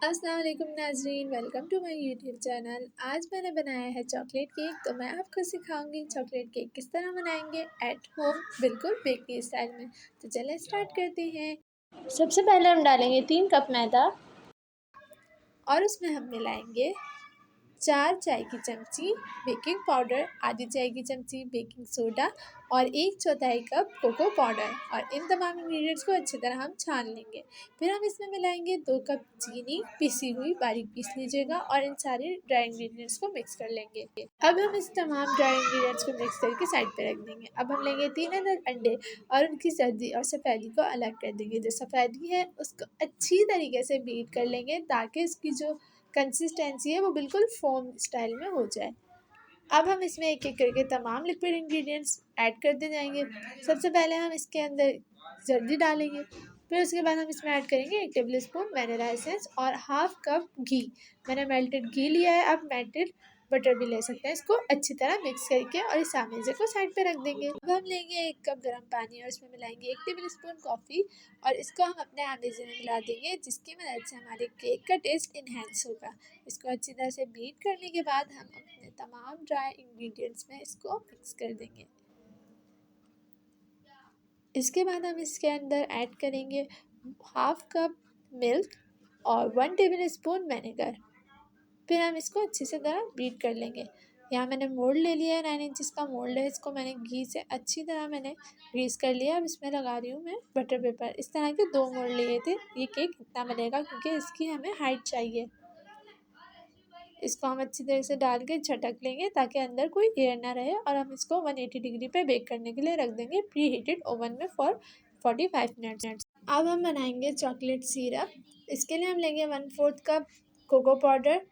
अस्सलाम वालेकुम नाज़रीन, welcome to my YouTube channel. आज मैंने बनाया है चॉकलेट केक। तो मैं आपको सिखाऊंगी चॉकलेट केक किस तरह बनाएंगे एट होम, बिल्कुल बेकरी स्टाइल में। तो चलिए स्टार्ट करते हैं। सबसे पहले हम डालेंगे 3 कप मैदा और उसमें हम मिलाएंगे 4 चाय की चमची बेकिंग पाउडर, आधी चाय की चमची बेकिंग सोडा और 1/4 कप कोको पाउडर। और इन तमाम इंग्रेडिएंट्स को अच्छी तरह हम छान लेंगे। फिर हम इसमें मिलाएंगे 2 कप चीनी पिसी हुई, बारीक पीस लीजिएगा और इन सारे ड्राई इंग्रेडिएंट्स को मिक्स कर लेंगे। अब हम इस तमाम ड्राई इंग्रेडिएंट्स को मिक्स करके साइड पे रख देंगे। अब हम लेंगे 3 अदद अंडे और उनकी जर्दी और सफ़ेदी को अलग कर देंगे। जो सफ़ेदी है उसको अच्छी तरीके से बीट कर लेंगे ताकि इसकी जो कंसिस्टेंसी है वो बिल्कुल फोम स्टाइल में हो जाए। अब हम इसमें एक एक करके तमाम लिक्विड इंग्रेडिएंट्स ऐड करते जाएंगे। सबसे पहले हम इसके अंदर जर्दी डालेंगे, फिर उसके बाद हम इसमें ऐड करेंगे 1 टेबल स्पून वनीला एसेंस और हाफ कप घी। मैंने मेल्टेड घी लिया है, आप मेल्टेड बटर भी ले सकते हैं। इसको अच्छी तरह मिक्स करके और इस सामेजे को साइड पे रख देंगे। अब हम लेंगे 1 कप गर्म पानी और इसमें मिलाएंगे 1 टेबल स्पून कॉफ़ी और इसको हम अपने आमेजे में मिला देंगे, जिसकी मदद से हमारे केक का टेस्ट इन्हेंस होगा। इसको अच्छी तरह से बीट करने के बाद हम अपने तमाम ड्राई इंग्रेडिएंट्स में इसको मिक्स कर देंगे। इसके बाद हम इसके अंदर ऐड करेंगे हाफ कप मिल्क और 1 टेबल स्पून विनेगर। फिर हम इसको अच्छी से तरह बीट कर लेंगे। यहाँ मैंने मोल्ड ले लिया है, 9 इंचेस का मोल्ड है। इसको मैंने घी से अच्छी तरह ग्रीस कर लिया। अब इसमें लगा रही हूँ मैं बटर पेपर। इस तरह के 2 मोल्ड लिए थे। ये केक इतना बनेगा क्योंकि इसकी हमें हाइट चाहिए। इसको हम अच्छी तरह से डाल के झटक लेंगे ताकि अंदर कोई एयर ना रहे और हम इसको 180 डिग्री पे बेक करने के लिए रख देंगे प्री हीटेड ओवन में फॉर 45 मिनट्स। अब हम बनाएंगे चॉकलेट सिरप। इसके लिए हम लेंगे 1/4 cup cocoa powder,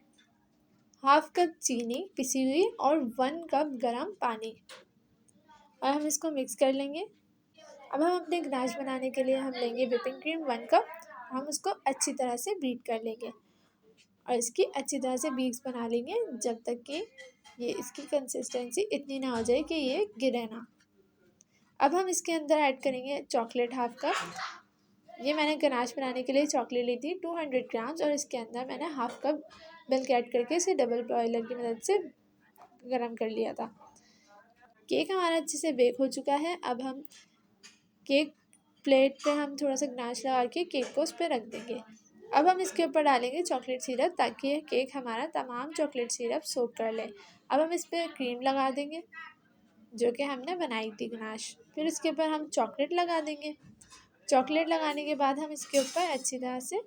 half cup चीनी पिसी हुई और 1 कप गरम पानी और हम इसको मिक्स कर लेंगे। अब हम अपने गनाश बनाने के लिए हम लेंगे व्हिपिंग क्रीम 1 कप। हम उसको अच्छी तरह से बीट कर लेंगे और इसकी अच्छी तरह से बीट्स बना लेंगे जब तक कि ये इसकी कंसिस्टेंसी इतनी ना हो जाए कि ये गिरे ना। अब हम इसके अंदर ऐड करेंगे चॉकलेट हाफ कप। ये मैंने गनाश बनाने के लिए चॉकलेट ली थी 200 ग्राम्स और इसके अंदर मैंने हाफ कप मिल्क ऐड करके इसे डबल बॉयलर की मदद से गर्म कर लिया था। केक हमारा अच्छे से बेक हो चुका है। अब हम केक प्लेट पे हम थोड़ा सा गनाश लगा के केक को उस पर रख देंगे। अब हम इसके ऊपर डालेंगे चॉकलेट सिरप ताकि ये केक हमारा तमाम चॉकलेट सिरप सोक कर ले। अब हम इस पर क्रीम लगा देंगे जो कि हमने बनाई थी गनाश। फिर इसके ऊपर हम चॉकलेट लगा देंगे। चॉकलेट लगाने के बाद हम इसके ऊपर अच्छी तरह से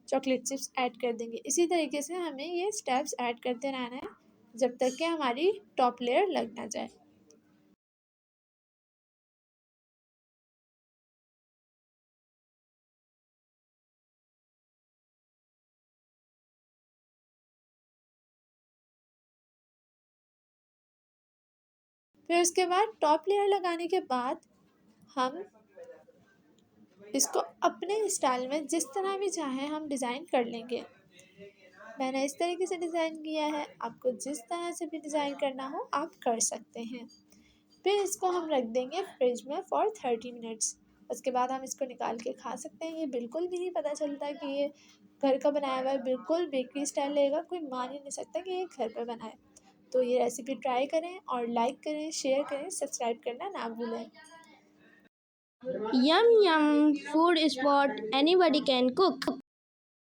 चॉकलेट चिप्स ऐड कर देंगे। इसी तरीके से हमें ये स्टेप्स ऐड करते रहना है जब तक कि हमारी टॉप लेयर लग ना जाए। फिर उसके बाद टॉप लेयर लगाने के बाद हम इसको अपने स्टाइल में जिस तरह भी चाहें हम डिज़ाइन कर लेंगे। मैंने इस तरीके से डिज़ाइन किया है, आपको जिस तरह से भी डिज़ाइन करना हो आप कर सकते हैं। फिर इसको हम रख देंगे फ्रिज में फॉर 30 मिनट्स। उसके बाद हम इसको निकाल के खा सकते हैं। ये बिल्कुल भी नहीं पता चलता कि ये घर का बनाया हुआ है, बिल्कुल बेकरी स्टाइल रहेगा। कोई मान ही नहीं सकता कि ये घर पर बना है। तो ये रेसिपी ट्राई करें और लाइक करें, शेयर करें, सब्सक्राइब करना ना भूलें। Yum yum food is what anybody can cook.